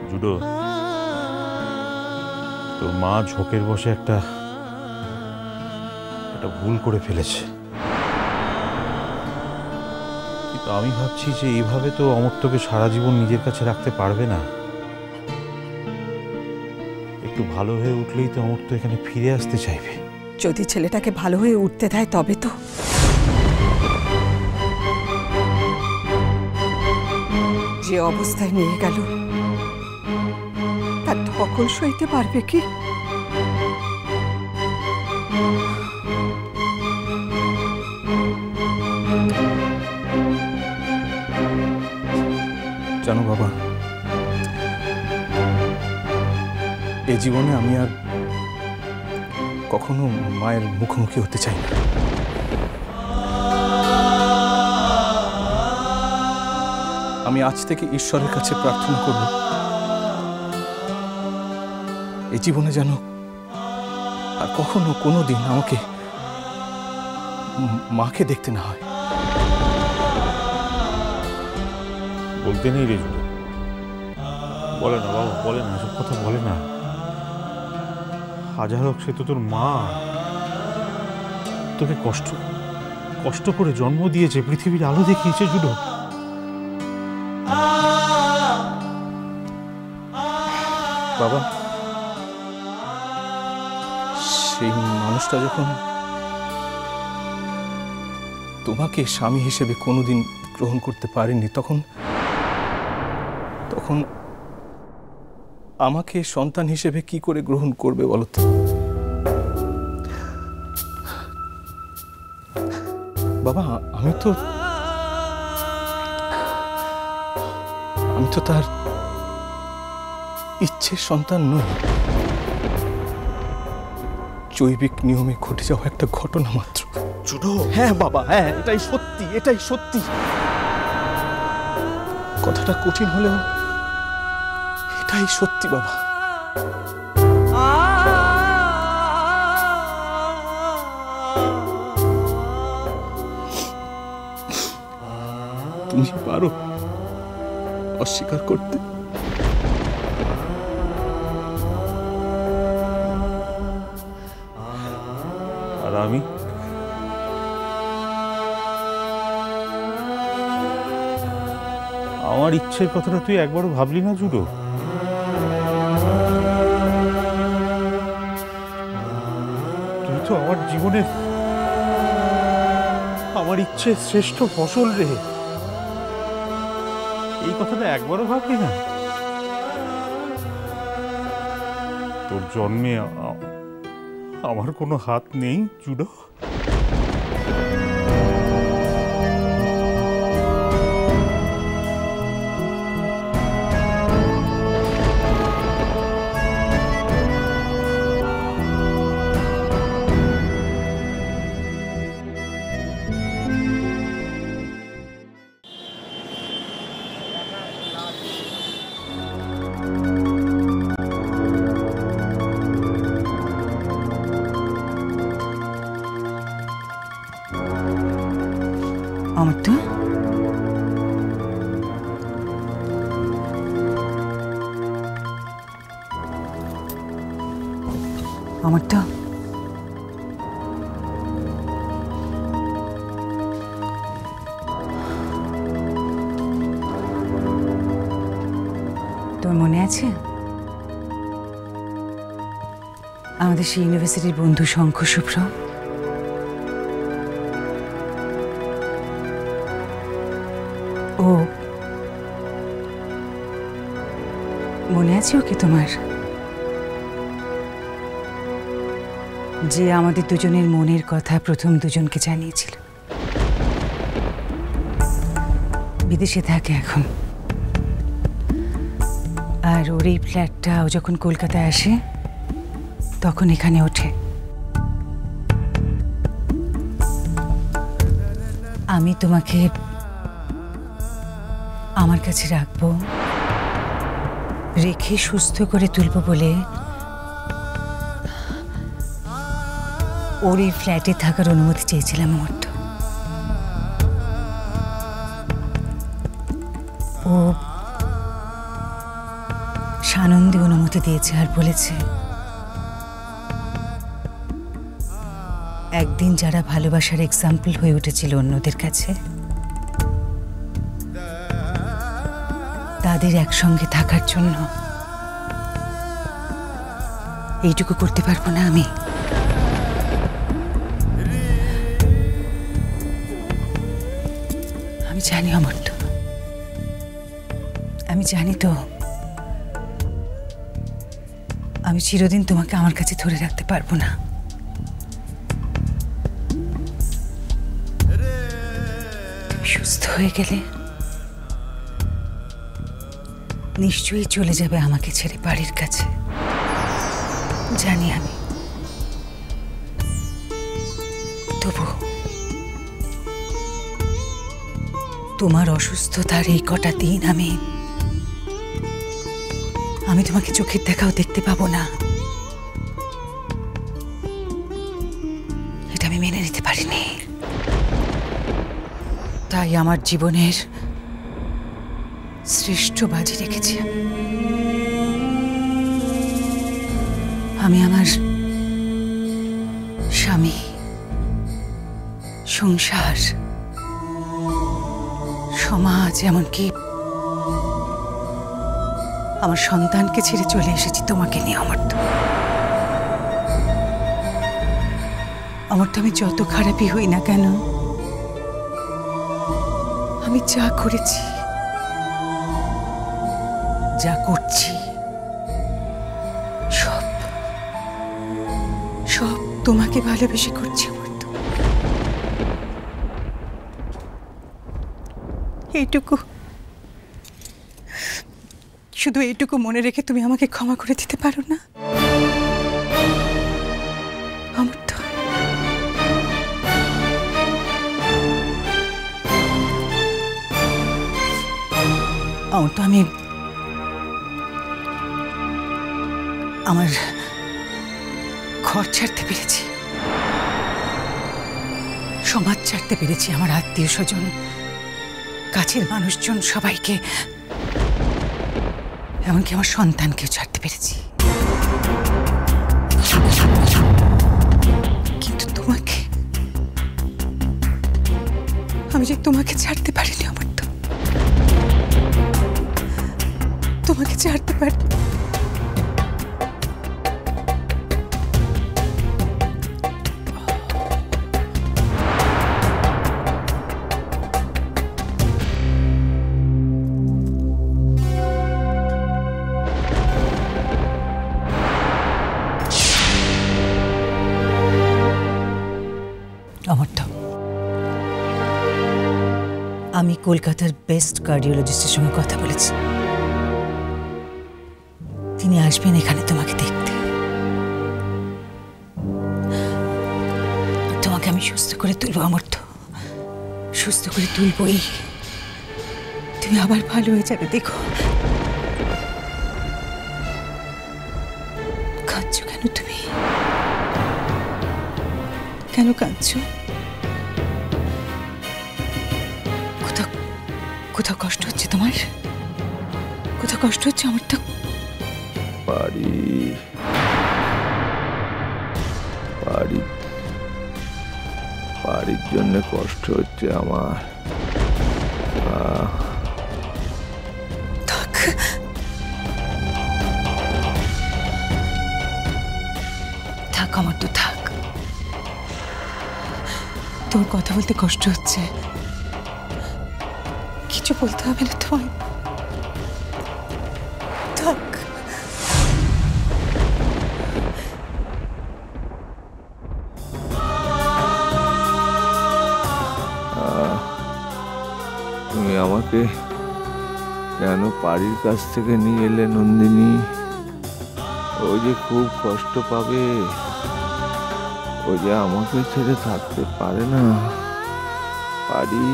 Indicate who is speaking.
Speaker 1: Judo, তোর মা ঝোঁকের বসে একটা ভুল করে ফেলেছে, কিন্তু আমি ভাবছি যে এইভাবে তো অমর্ত্যকে সারা জীবন নিজের কাছে রাখতে পারবে না। একটু ভালো হয়ে উঠলেই তো অমর্ত্য এখানে ফিরে আসতে চাইবে।
Speaker 2: যদি ছেলেটাকে ভালো হয়ে উঠতে দেয় তবে তো। যে অবস্থায় নিয়ে গেল তার ধকল সইতে পারবে কি?
Speaker 3: জানো বাবা, এ জীবনে আমি আর কখনো মায়ের মুখোমুখি হতে চাই না। আমি আজ থেকে ঈশ্বরের কাছে প্রার্থনা করব এই জীবনে যেন আর কখনো কোনো দিন আমাকে মাকে দেখতে না হয়।
Speaker 1: বলতে নেই রে জুডো, বলে না বাবা, বলে না, সব কথা বলে না। হাজার হোক সে তো তোর মা, তোকে কষ্ট কষ্ট করে জন্ম দিয়েছে, পৃথিবীর আলো দেখিয়েছে জুডো।
Speaker 3: বাবা, সেই মানুষটা যখন তোমাকে স্বামী হিসেবে কোনোদিন গ্রহণ করতে পারেনি, তখন আমাকে সন্তান হিসেবে কি করে গ্রহণ করবে বলো তো? বাবা, আমি তো তার ইচ্ছের সন্তান নই, জৈবিক নিয়মে ঘটে যাওয়া একটা ঘটনা মাত্র।
Speaker 1: জুডো,
Speaker 3: হ্যাঁ বাবা, হ্যাঁ, এটাই সত্যি, এটাই সত্যি। কথাটা কঠিন হলেও এটাই সত্যি বাবা। তুমি পারো অস্বীকার করতে?
Speaker 1: আর আমি আমার ইচ্ছের কথাটা তুই একবারও ভাবলি না জুডো? তুই তো আমার জীবনের, আমার ইচ্ছে শ্রেষ্ঠ ফসল রে, এই কথাটা একবারও ভাবলি না? তোর জন্মে আমার কোনো হাত নেই জুডো?
Speaker 2: অমর্ত্য, অমর্ত্য, তোর মনে আছে আমাদের সেই ইউনিভার্সিটির বন্ধু শঙ্খ শুভ্র? ও মনে আছে ওকে তোমার? যে আমাদের দুজনের মনের কথা প্রথম দুজনকে জানিয়েছিল। বিদেশে থাকে এখন, আর ওর এই ফ্ল্যাটটা ও যখন কলকাতায় আসে তখন এখানে ওঠে। আমি তোমাকে আমার কাছে রাখবো, রেখে সুস্থ করে তুলবো বলে ওর এই ফ্ল্যাটে থাকার অনুমতি চেয়েছিলাম অমর্ত্য। ও সানন্দে অনুমতি দিয়েছে আর বলেছে একদিন যারা ভালোবাসার এক্সাম্পল হয়ে উঠেছিল অন্যদের কাছে, তাদের একসঙ্গে থাকার জন্য এইটুকু করতে পারবো না আমি? আমি জানি অমর্ত্য, আমি জানি তো আমি চিরদিন তোমাকে আমার কাছে ধরে রাখতে পারবো না। তুমি সুস্থ হয়ে গেলে নিশ্চয়ই চলে যাবে আমাকে ছেড়ে বাড়ির কাছে, জানি আমি। তবু তোমার অসুস্থতার এই কটা দিন আমি তোমাকে চোখের দেখাও দেখতে পাবো না, এটা আমি মেনে নিতে পারিনি। তাই আমার জীবনের শ্রেষ্ঠ বাজি রেখেছি আমি আমার স্বামী, সংসার, সমাজ, এমনকি আমার সন্তানকে ছেড়ে চলে এসেছি তোমাকে নিয়ে। অমর্ত্য, আমি যত খারাপই হই না কেন, আমি যা করেছি, যা করছি, সব তোমাকে ভালোবেসে করছি। অমর্ত্য, এইটুকু, শুধু এইটুকু মনে রেখে তুমি আমাকে ক্ষমা করে দিতে পারো না? অমর্ত্য, আমি আমার ঘর ছাড়তে পেরেছি, সমাজ ছাড়তে পেরেছি, আমার আত্মীয় স্বজন, কাছের মানুষজন, সবাইকে, এমনকি আমার সন্তানকেও ছাড়তে পেরেছি। কিন্তু তোমাকে, আমি যে তোমাকে ছাড়তে পারিনি অমর্ত্য, তোমাকে ছাড়তে পারি। অমর্ত্য, আমি কলকাতার বেস্ট কার্ডিওলজিস্টের সঙ্গে কথা বলেছি, তিনি আসবেন এখানে তোমাকে দেখতে। তোমাকে আমি সুস্থ করে তুলবো অমর্ত্য, সুস্থ করে তুলবই। তুমি আবার ভালো হয়ে যাবে, দেখো। কাঁদছো কেন তুমি? কেন কাঁদছো? কোথাও কষ্ট হচ্ছে তোমার? কোথাও কষ্ট হচ্ছে অমর্ত্য?
Speaker 4: বাড়ির জন্য কষ্ট হচ্ছে আমার।
Speaker 2: থাক, থাক অমর্ত্য, থাক। তোর কথা বলতে কষ্ট হচ্ছে, কিছু বলতে হবে না তোমায়, থাক।
Speaker 4: তুমি আমাকে কেন বাড়ির কাছ থেকে নিয়ে এলে নন্দিনী? ও যে খুব কষ্ট পাবে, ও যে আমাকে ছেড়ে থাকতে পারে না। বাড়ি